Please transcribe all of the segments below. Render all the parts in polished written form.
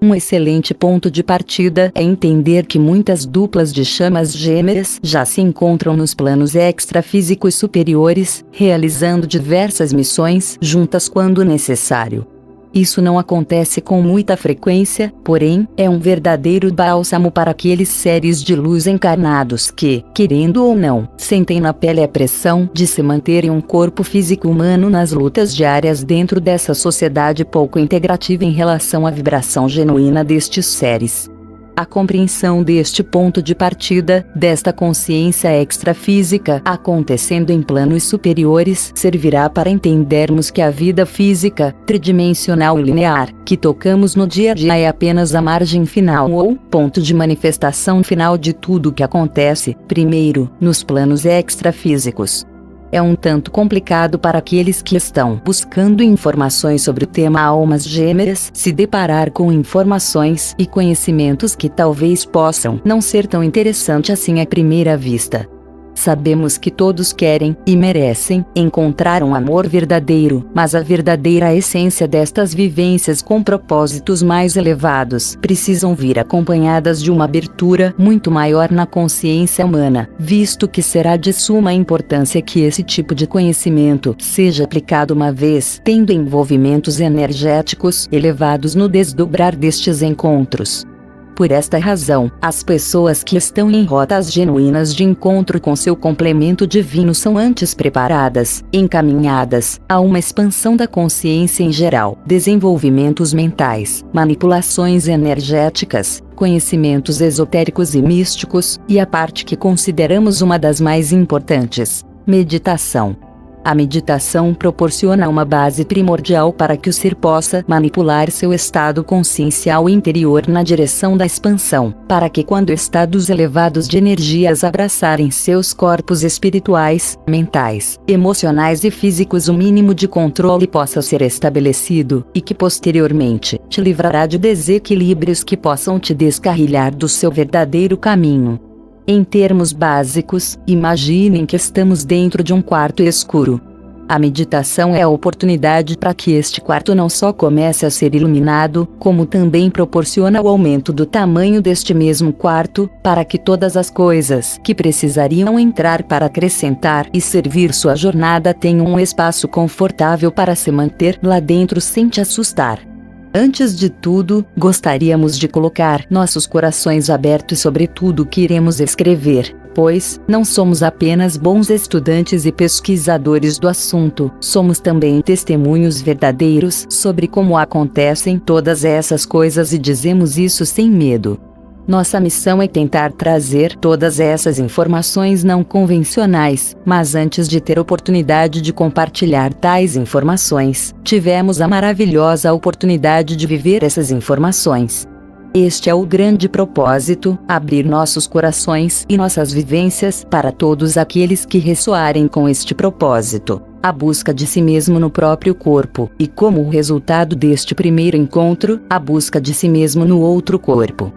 Um excelente ponto de partida é entender que muitas duplas de chamas gêmeas já se encontram nos planos extrafísicos superiores, realizando diversas missões juntas quando necessário. Isso não acontece com muita frequência, porém, é um verdadeiro bálsamo para aqueles seres de luz encarnados que, querendo ou não, sentem na pele a pressão de se manter em um corpo físico humano nas lutas diárias dentro dessa sociedade pouco integrativa em relação à vibração genuína destes seres. A compreensão deste ponto de partida, desta consciência extrafísica acontecendo em planos superiores, servirá para entendermos que a vida física, tridimensional e linear, que tocamos no dia a dia é apenas a margem final ou ponto de manifestação final de tudo o que acontece, primeiro, nos planos extrafísicos. É um tanto complicado para aqueles que estão buscando informações sobre o tema almas gêmeas se deparar com informações e conhecimentos que talvez possam não ser tão interessantes assim à primeira vista. Sabemos que todos querem, e merecem, encontrar um amor verdadeiro, mas a verdadeira essência destas vivências com propósitos mais elevados precisam vir acompanhadas de uma abertura muito maior na consciência humana, visto que será de suma importância que esse tipo de conhecimento seja aplicado uma vez tendo envolvimentos energéticos elevados no desdobrar destes encontros. Por esta razão, as pessoas que estão em rotas genuínas de encontro com seu complemento divino são antes preparadas, encaminhadas, a uma expansão da consciência em geral, desenvolvimentos mentais, manipulações energéticas, conhecimentos esotéricos e místicos, e a parte que consideramos uma das mais importantes, meditação. A meditação proporciona uma base primordial para que o ser possa manipular seu estado consciencial interior na direção da expansão, para que quando estados elevados de energias abraçarem seus corpos espirituais, mentais, emocionais e físicos o mínimo de controle possa ser estabelecido, e que posteriormente te livrará de desequilíbrios que possam te descarrilhar do seu verdadeiro caminho. Em termos básicos, imaginem que estamos dentro de um quarto escuro. A meditação é a oportunidade para que este quarto não só comece a ser iluminado, como também proporciona o aumento do tamanho deste mesmo quarto, para que todas as coisas que precisariam entrar para acrescentar e servir sua jornada tenham um espaço confortável para se manter lá dentro sem te assustar. Antes de tudo, gostaríamos de colocar nossos corações abertos sobre tudo o que iremos escrever, pois não somos apenas bons estudantes e pesquisadores do assunto, somos também testemunhos verdadeiros sobre como acontecem todas essas coisas e dizemos isso sem medo. Nossa missão é tentar trazer todas essas informações não convencionais, mas antes de ter oportunidade de compartilhar tais informações, tivemos a maravilhosa oportunidade de viver essas informações. Este é o grande propósito, abrir nossos corações e nossas vivências para todos aqueles que ressoarem com este propósito. A busca de si mesmo no próprio corpo, e como resultado deste primeiro encontro, a busca de si mesmo no outro corpo.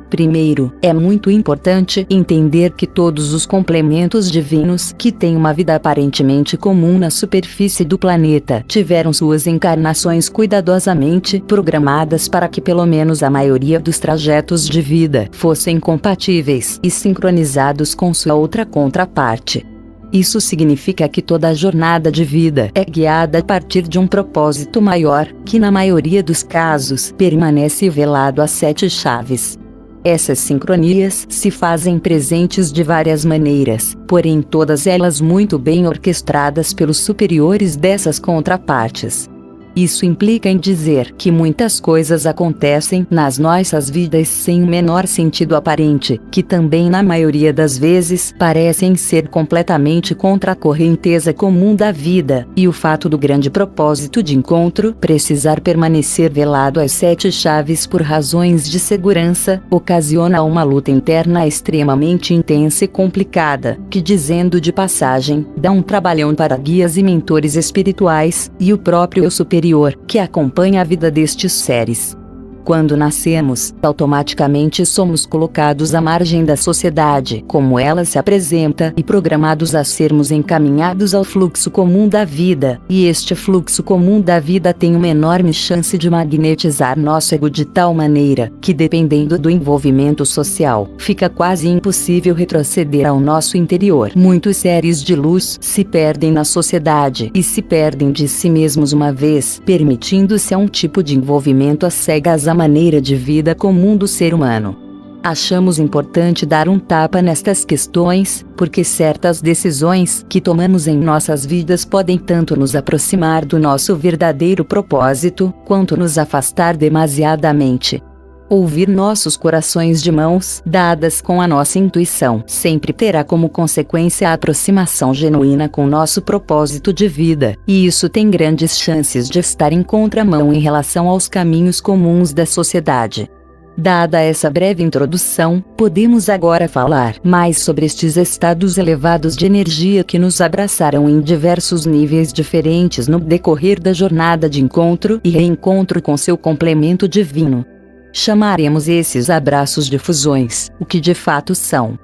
Primeiro, é muito importante entender que todos os complementos divinos que têm uma vida aparentemente comum na superfície do planeta tiveram suas encarnações cuidadosamente programadas para que pelo menos a maioria dos trajetos de vida fossem compatíveis e sincronizados com sua outra contraparte. Isso significa que toda a jornada de vida é guiada a partir de um propósito maior, que na maioria dos casos permanece velado às 7 chaves. Essas sincronias se fazem presentes de várias maneiras, porém todas elas muito bem orquestradas pelos superiores dessas contrapartes. Isso implica em dizer que muitas coisas acontecem nas nossas vidas sem o menor sentido aparente, que também na maioria das vezes parecem ser completamente contra a correnteza comum da vida, e o fato do grande propósito de encontro precisar permanecer velado às 7 chaves por razões de segurança, ocasiona uma luta interna extremamente intensa e complicada, que dizendo de passagem, dá um trabalhão para guias e mentores espirituais, e o próprio eu superior, que acompanha a vida destes seres. Quando nascemos, automaticamente somos colocados à margem da sociedade, como ela se apresenta, e programados a sermos encaminhados ao fluxo comum da vida, e este fluxo comum da vida tem uma enorme chance de magnetizar nosso ego de tal maneira, que dependendo do envolvimento social, fica quase impossível retroceder ao nosso interior. Muitos seres de luz se perdem na sociedade e se perdem de si mesmos uma vez, permitindo-se a um tipo de envolvimento às cegas à maneira de vida comum do ser humano. Achamos importante dar um tapa nestas questões, porque certas decisões que tomamos em nossas vidas podem tanto nos aproximar do nosso verdadeiro propósito, quanto nos afastar demasiadamente. Ouvir nossos corações de mãos dadas com a nossa intuição sempre terá como consequência a aproximação genuína com nosso propósito de vida, e isso tem grandes chances de estar em contramão em relação aos caminhos comuns da sociedade. Dada essa breve introdução, podemos agora falar mais sobre estes estados elevados de energia que nos abraçarão em diversos níveis diferentes no decorrer da jornada de encontro e reencontro com seu complemento divino. Chamaremos esses abraços de fusões, o que de fato são.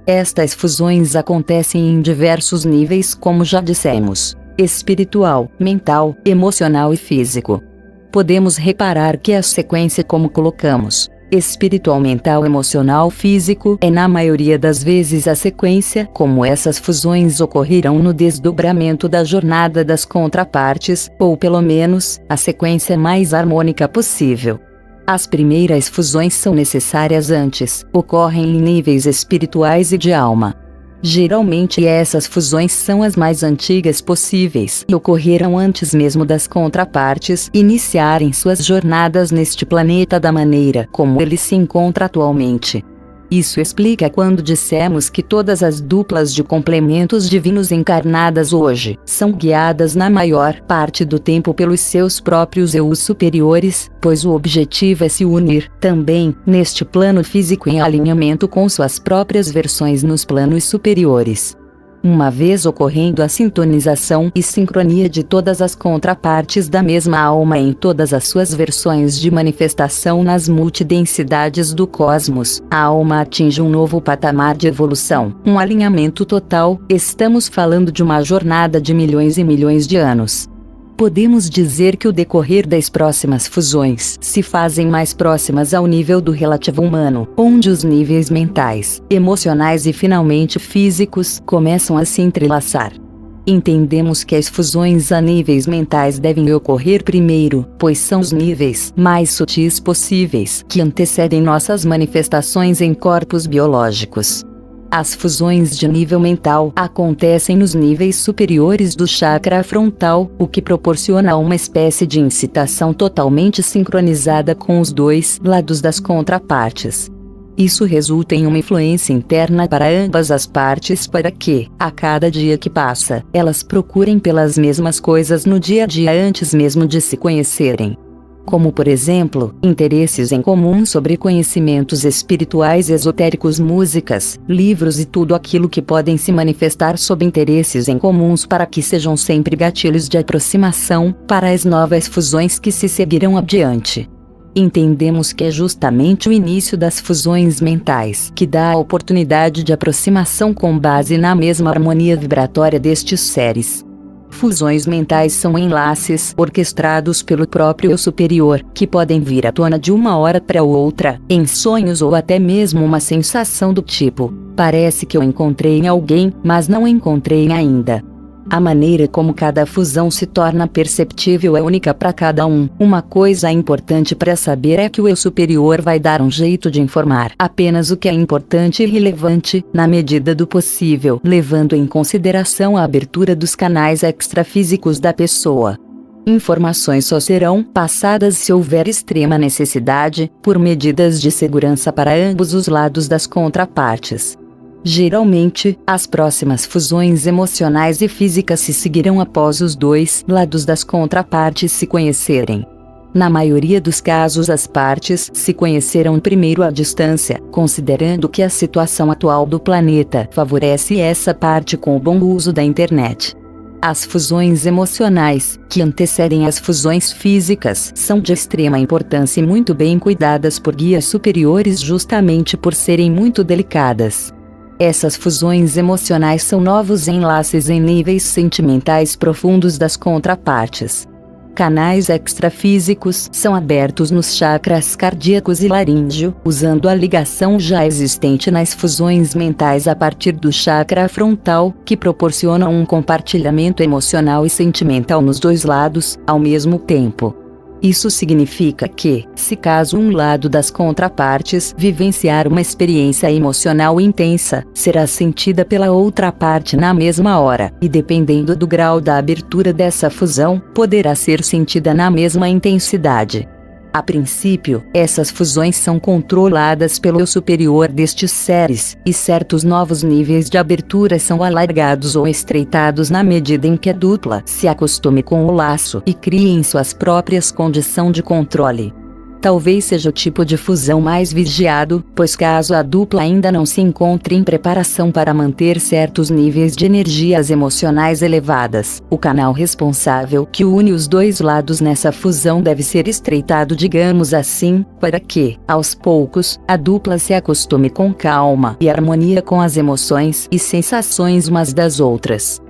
Estas fusões acontecem em diversos níveis, como já dissemos: espiritual, mental, emocional e físico. Podemos reparar que a sequência como colocamos espiritual, mental, emocional, físico é na maioria das vezes a sequência como essas fusões ocorrerão no desdobramento da jornada das contrapartes, ou pelo menos, a sequência mais harmônica possível. As primeiras fusões são necessárias antes, ocorrem em níveis espirituais e de alma. Geralmente essas fusões são as mais antigas possíveis e ocorreram antes mesmo das contrapartes iniciarem suas jornadas neste planeta da maneira como ele se encontra atualmente. Isso explica quando dissemos que todas as duplas de complementos divinos encarnadas hoje são guiadas na maior parte do tempo pelos seus próprios eus superiores, pois o objetivo é se unir, também, neste plano físico em alinhamento com suas próprias versões nos planos superiores. Uma vez ocorrendo a sintonização e sincronia de todas as contrapartes da mesma alma em todas as suas versões de manifestação nas multidensidades do cosmos, a alma atinge um novo patamar de evolução, um alinhamento total. Estamos falando de uma jornada de milhões e milhões de anos. Podemos dizer que o decorrer das próximas fusões se fazem mais próximas ao nível do relativo humano, onde os níveis mentais, emocionais e finalmente físicos começam a se entrelaçar. Entendemos que as fusões a níveis mentais devem ocorrer primeiro, pois são os níveis mais sutis possíveis que antecedem nossas manifestações em corpos biológicos. As fusões de nível mental acontecem nos níveis superiores do chakra frontal, o que proporciona uma espécie de incitação totalmente sincronizada com os dois lados das contrapartes. Isso resulta em uma influência interna para ambas as partes para que, a cada dia que passa, elas procurem pelas mesmas coisas no dia a dia antes mesmo de se conhecerem. Como por exemplo, interesses em comum sobre conhecimentos espirituais esotéricos, músicas, livros e tudo aquilo que podem se manifestar sob interesses em comuns para que sejam sempre gatilhos de aproximação para as novas fusões que se seguirão adiante. Entendemos que é justamente o início das fusões mentais que dá a oportunidade de aproximação com base na mesma harmonia vibratória destes seres. Fusões mentais são enlaces orquestrados pelo próprio eu superior, que podem vir à tona de uma hora para outra, em sonhos ou até mesmo uma sensação do tipo: parece que eu encontrei em alguém, mas não encontrei ainda. A maneira como cada fusão se torna perceptível é única para cada um. Uma coisa importante para saber é que o eu superior vai dar um jeito de informar apenas o que é importante e relevante, na medida do possível, levando em consideração a abertura dos canais extrafísicos da pessoa. Informações só serão passadas se houver extrema necessidade, por medidas de segurança para ambos os lados das contrapartes. Geralmente, as próximas fusões emocionais e físicas se seguirão após os dois lados das contrapartes se conhecerem. Na maioria dos casos, as partes se conhecerão primeiro à distância, considerando que a situação atual do planeta favorece essa parte com o bom uso da internet. As fusões emocionais, que antecedem as fusões físicas, são de extrema importância e muito bem cuidadas por guias superiores justamente por serem muito delicadas. Essas fusões emocionais são novos enlaces em níveis sentimentais profundos das contrapartes. Canais extrafísicos são abertos nos chakras cardíacos e laríngeo, usando a ligação já existente nas fusões mentais a partir do chakra frontal, que proporciona um compartilhamento emocional e sentimental nos dois lados, ao mesmo tempo. Isso significa que, se caso um lado das contrapartes vivenciar uma experiência emocional intensa, será sentida pela outra parte na mesma hora, e dependendo do grau da abertura dessa fusão, poderá ser sentida na mesma intensidade. A princípio, essas fusões são controladas pelo eu superior destes seres, e certos novos níveis de abertura são alargados ou estreitados na medida em que a dupla se acostume com o laço e crie em suas próprias condições de controle. Talvez seja o tipo de fusão mais vigiado, pois caso a dupla ainda não se encontre em preparação para manter certos níveis de energias emocionais elevadas, o canal responsável que une os dois lados nessa fusão deve ser estreitado, digamos assim, para que, aos poucos, a dupla se acostume com calma e harmonia com as emoções e sensações umas das outras.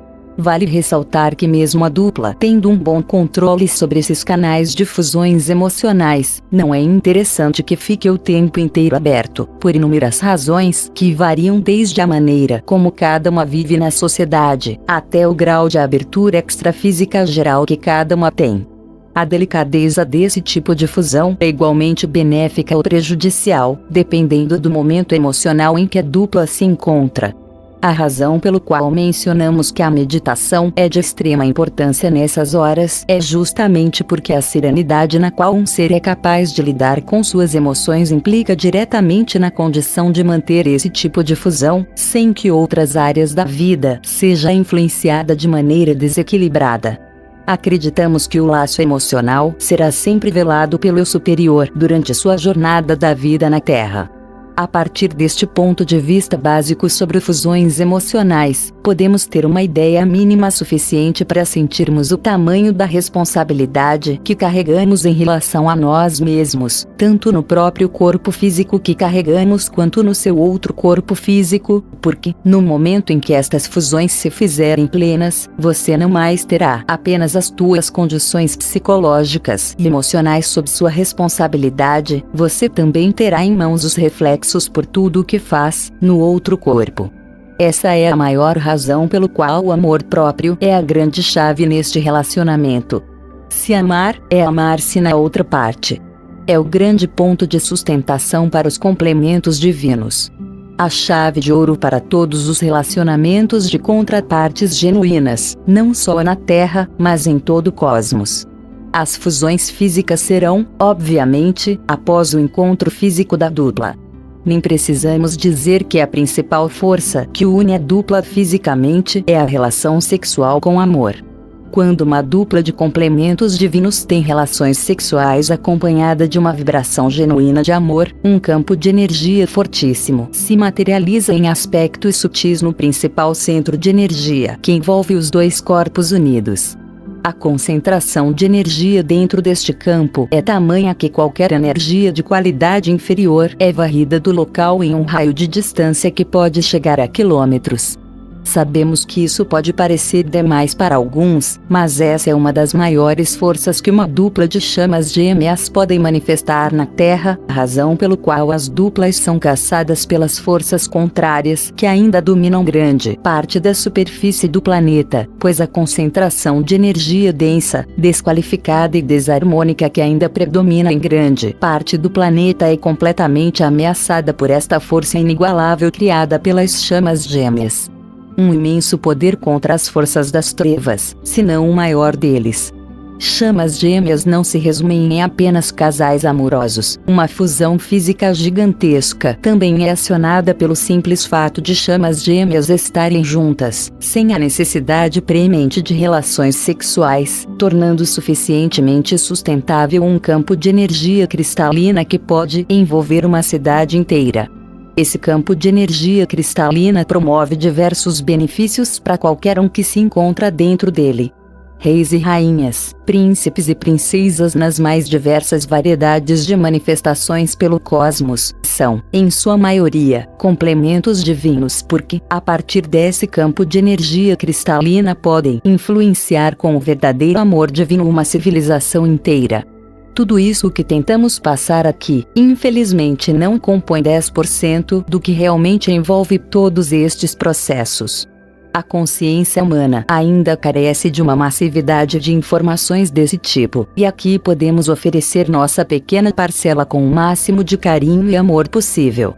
Vale ressaltar que mesmo a dupla tendo um bom controle sobre esses canais de fusões emocionais, não é interessante que fique o tempo inteiro aberto, por inúmeras razões que variam desde a maneira como cada uma vive na sociedade, até o grau de abertura extrafísica geral que cada uma tem. A delicadeza desse tipo de fusão é igualmente benéfica ou prejudicial, dependendo do momento emocional em que a dupla se encontra. A razão pelo qual mencionamos que a meditação é de extrema importância nessas horas é justamente porque a serenidade na qual um ser é capaz de lidar com suas emoções implica diretamente na condição de manter esse tipo de fusão, sem que outras áreas da vida seja influenciada de maneira desequilibrada. Acreditamos que o laço emocional será sempre velado pelo eu superior durante sua jornada da vida na Terra. A partir deste ponto de vista básico sobre fusões emocionais, podemos ter uma ideia mínima suficiente para sentirmos o tamanho da responsabilidade que carregamos em relação a nós mesmos, tanto no próprio corpo físico que carregamos quanto no seu outro corpo físico, porque, no momento em que estas fusões se fizerem plenas, você não mais terá apenas as tuas condições psicológicas e emocionais sob sua responsabilidade, você também terá em mãos os reflexos por tudo o que faz, no outro corpo. Essa é a maior razão pelo qual o amor próprio é a grande chave neste relacionamento. Se amar, é amar-se na outra parte. É o grande ponto de sustentação para os complementos divinos. A chave de ouro para todos os relacionamentos de contrapartes genuínas, não só na Terra, mas em todo o cosmos. As fusões físicas serão, obviamente, após o encontro físico da dupla. Nem precisamos dizer que a principal força que une a dupla fisicamente é a relação sexual com amor. Quando uma dupla de complementos divinos tem relações sexuais acompanhada de uma vibração genuína de amor, um campo de energia fortíssimo se materializa em aspectos sutis no principal centro de energia que envolve os dois corpos unidos. A concentração de energia dentro deste campo é tamanha que qualquer energia de qualidade inferior é varrida do local em um raio de distância que pode chegar a quilômetros. Sabemos que isso pode parecer demais para alguns, mas essa é uma das maiores forças que uma dupla de chamas gêmeas podem manifestar na Terra, razão pelo qual as duplas são caçadas pelas forças contrárias que ainda dominam grande parte da superfície do planeta, pois a concentração de energia densa, desqualificada e desarmônica que ainda predomina em grande parte do planeta é completamente ameaçada por esta força inigualável criada pelas chamas gêmeas. Um imenso poder contra as forças das trevas, se não o maior deles. Chamas gêmeas não se resumem em apenas casais amorosos. Uma fusão física gigantesca também é acionada pelo simples fato de chamas gêmeas estarem juntas, sem a necessidade premente de relações sexuais, tornando suficientemente sustentável um campo de energia cristalina que pode envolver uma cidade inteira. Esse campo de energia cristalina promove diversos benefícios para qualquer um que se encontra dentro dele. Reis e rainhas, príncipes e princesas nas mais diversas variedades de manifestações pelo cosmos, são, em sua maioria, complementos divinos porque, a partir desse campo de energia cristalina podem influenciar com o verdadeiro amor divino uma civilização inteira. Tudo isso que tentamos passar aqui, infelizmente não compõe 10% do que realmente envolve todos estes processos. A consciência humana ainda carece de uma massividade de informações desse tipo, e aqui podemos oferecer nossa pequena parcela com o máximo de carinho e amor possível.